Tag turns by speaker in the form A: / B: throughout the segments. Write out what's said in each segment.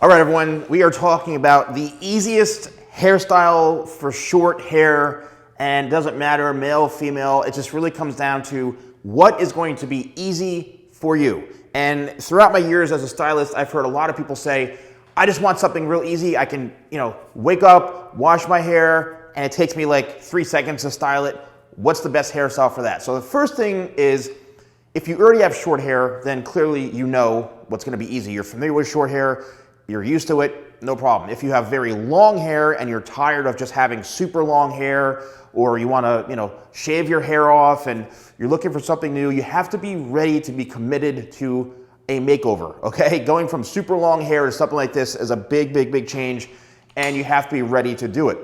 A: All right, everyone, we are talking about the easiest hairstyle for short hair, and it doesn't matter, male, female, it just really comes down to what is going to be easy for you. And throughout my years as a stylist, I've heard a lot of people say, I just want something real easy. I can, wake up, wash my hair, and it takes me like 3 seconds to style it. What's the best hairstyle for that? So the first thing is, if you already have short hair, then clearly you know what's gonna be easy. You're familiar with short hair, you're used to it, no problem. If you have very long hair and you're tired of just having super long hair, or you wanna, shave your hair off and you're looking for something new, you have to be ready to be committed to a makeover, okay? Going from super long hair to something like this is a big change, and you have to be ready to do it.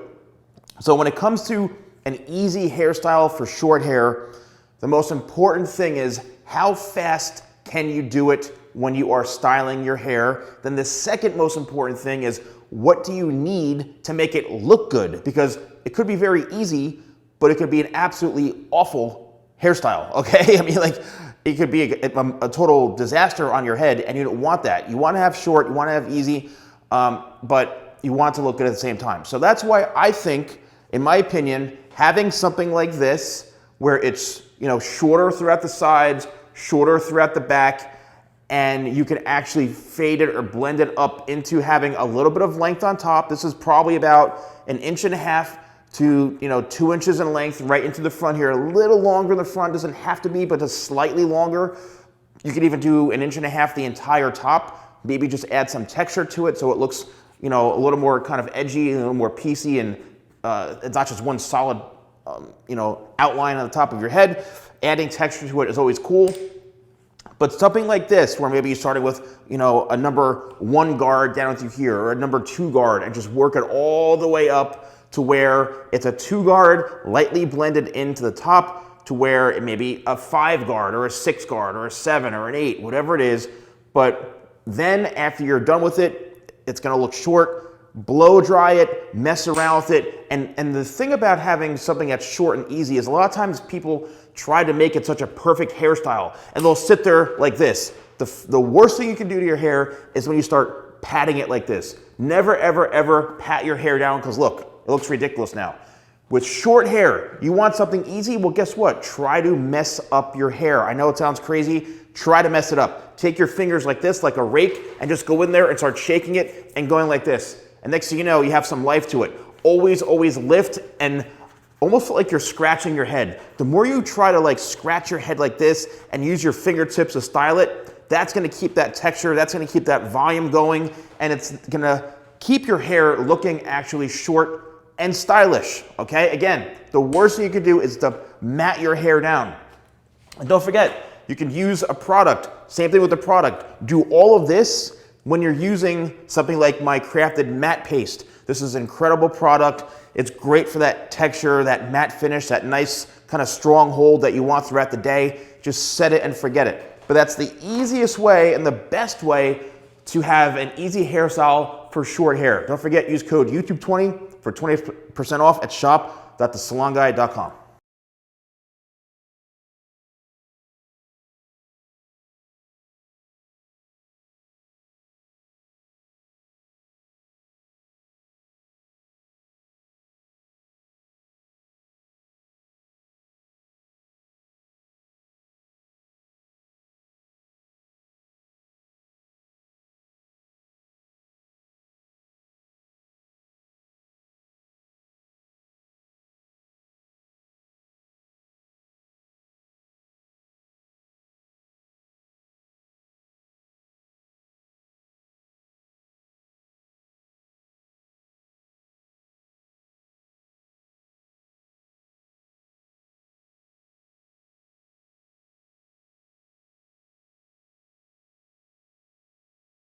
A: So when it comes to an easy hairstyle for short hair, the most important thing is how fast can you do it when you are styling your hair. Then the second most important thing is, what do you need to make it look good? Because it could be very easy, but it could be an absolutely awful hairstyle, okay? I mean, like, it could be a total disaster on your head, and you don't want that. You want to have short, you want to have easy, but you want it to look good at the same time. So that's why I think, in my opinion, having something like this, where it's shorter throughout the sides, shorter throughout the back, and you can actually fade it or blend it up into having a little bit of length on top. This is probably about 1.5 inches to 2 inches in length right into the front here. A little longer in the front, doesn't have to be, but just slightly longer. You could even do 1.5 inches the entire top. Maybe just add some texture to it so it looks a little more kind of edgy, a little more piecey, and it's not just one solid outline on the top of your head. Adding texture to it is always cool. But something like this, where maybe you started with, a number 1 guard down through here, or a number 2 guard, and just work it all the way up to where it's a 2 guard, lightly blended into the top, to where it may be a 5 guard, or a 6 guard, or a 7, or an 8, whatever it is. But then after you're done with it, it's gonna look short. Blow dry it, mess around with it. And the thing about having something that's short and easy is a lot of times people try to make it such a perfect hairstyle, and they'll sit there like this. The worst thing you can do to your hair is when you start patting it like this. Never, ever pat your hair down, because look, it looks ridiculous now. With short hair, you want something easy? Well, guess what? Try to mess up your hair. I know it sounds crazy. Try to mess it up. Take your fingers like this, like a rake, and just go in there and start shaking it and going like this. And next thing you know, you have some life to it. Always lift, and almost like you're scratching your head. The more you try to scratch your head like this and use your fingertips to style it, that's gonna keep that texture, that's gonna keep that volume going, and it's gonna keep your hair looking actually short and stylish, okay? Again, the worst thing you could do is to mat your hair down. And don't forget, you can use a product. Same thing with the product. Do all of this when you're using something like my crafted matte paste. This is an incredible product. It's great for that texture, that matte finish, that nice kind of strong hold that you want throughout the day. Just set it and forget it. But that's the easiest way and the best way to have an easy hairstyle for short hair. Don't forget, use code YouTube20 for 20% off at shop.thesalonguy.com.